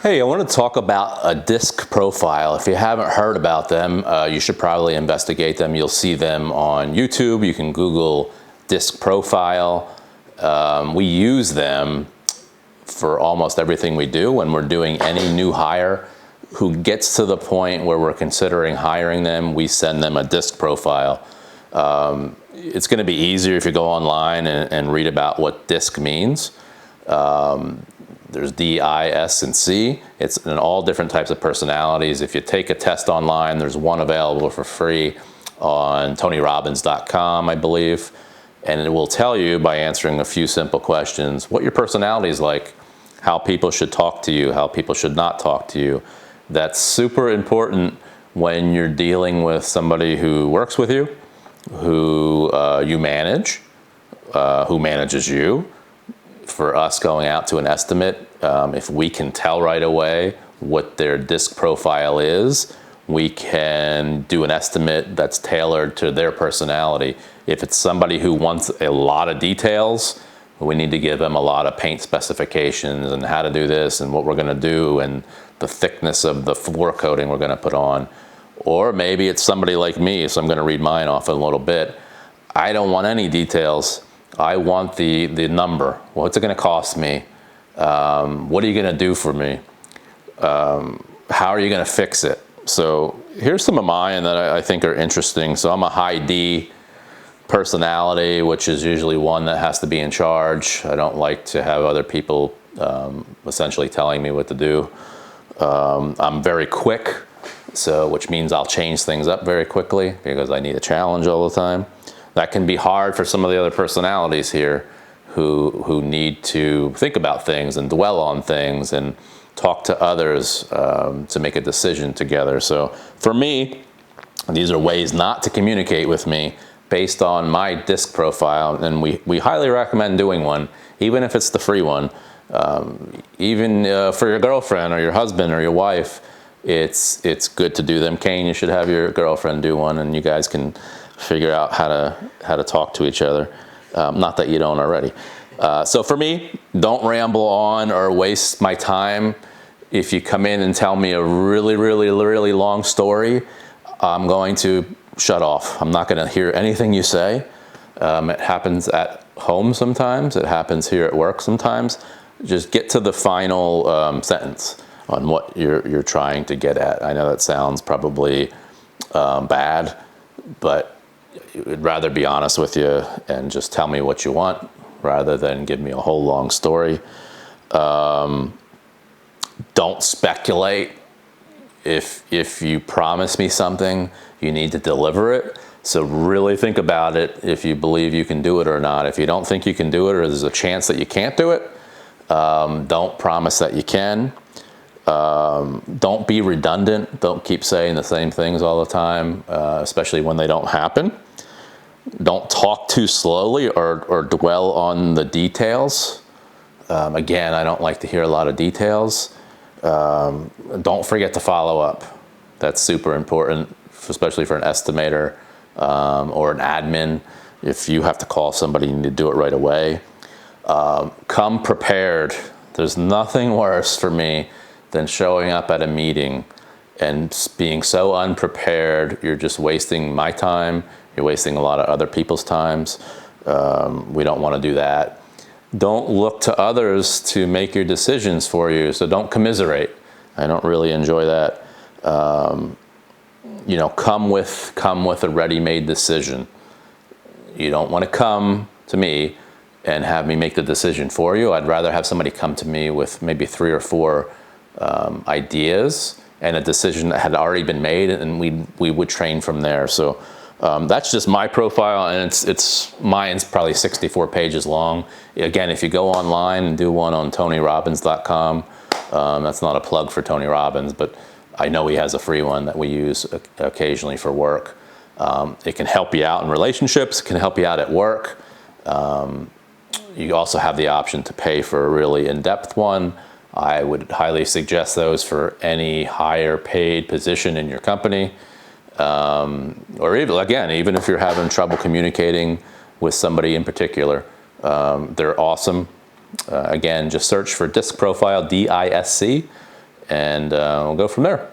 Hey, I want to talk about a disc profile. If you haven't heard about them, you should probably investigate them. You'll see them on YouTube. You can Google disc profile. We use them for almost everything we do. When we're doing any new hire who gets to the point where we're considering hiring them, we send them a disc profile. It's going to be easier if you go online and read about what disc means. There's D, I, S, and C. It's in all different types of personalities. If you take a test online, there's one available for free on TonyRobbins.com, I believe. And it will tell you by answering a few simple questions what your personality is like, how people should talk to you, how people should not talk to you. That's super important when you're dealing with somebody who works with you, who you manage, who manages you. For us going out to an estimate, if we can tell right away what their disc profile is, we can do an estimate that's tailored to their personality. If it's somebody who wants a lot of details, we need to give them a lot of paint specifications and how to do this and what we're going to do and the thickness of the floor coating we're going to put on. Or maybe it's somebody like me, so I'm going to read mine off in a little bit. I don't want any details. I want the number. What's it going to cost me? What are you going to do for me? How are you going to fix it? So here's some of mine that I think are interesting. So I'm a high D personality, which is usually one that has to be in charge. I don't like to have other people essentially telling me what to do. I'm very quick, which means I'll change things up very quickly because I need a challenge all the time. That can be hard for some of the other personalities here who need to think about things and dwell on things and talk to others to make a decision together. So for me, these are ways not to communicate with me based on my disc profile, and we highly recommend doing one, even if it's the free one. Even for your girlfriend or your husband or your wife, it's good to do them. Kane, you should have your girlfriend do one, and you guys can figure out how to talk to each other. Not that you don't already. So for me, don't ramble on or waste my time. If you come in and tell me a really, really, really long story, I'm going to shut off. I'm not going to hear anything you say. It happens at home sometimes. It happens here at work sometimes. Just get to the final sentence on what you're trying to get at. I know that sounds probably bad, but I'd rather be honest with you and just tell me what you want rather than give me a whole long story. Don't speculate. If you promise me something, you need to deliver it. So really think about it if you believe you can do it or not. If you don't think you can do it or there's a chance that you can't do it, don't promise that you can. Don't be redundant. Don't keep saying the same things all the time, especially when they don't happen. Don't talk too slowly or dwell on the details. Again, I don't like to hear a lot of details. Don't forget to follow up. That's super important, especially for an estimator or an admin. If you have to call somebody, you need to do it right away. Come prepared. There's nothing worse for me than showing up at a meeting and being so unprepared. You're just wasting my time. You're wasting a lot of other people's times. We don't want to do that. Don't look to others to make your decisions for you, so don't commiserate. I don't really enjoy that. Come with a ready-made decision. You don't want to come to me and have me make the decision for you. I'd rather have somebody come to me with maybe 3 or 4 ideas and a decision that had already been made, and we would train from there. So that's just my profile, and mine's probably 64 pages long. Again, if you go online and do one on TonyRobbins.com, that's not a plug for Tony Robbins, but I know he has a free one that we use occasionally for work. It can help you out in relationships, it can help you out at work. You also have the option to pay for a really in-depth one. I would highly suggest those for any higher paid position in your company. Or even if you're having trouble communicating with somebody in particular, they're awesome. Again, just search for disc profile, DISC, and we'll go from there.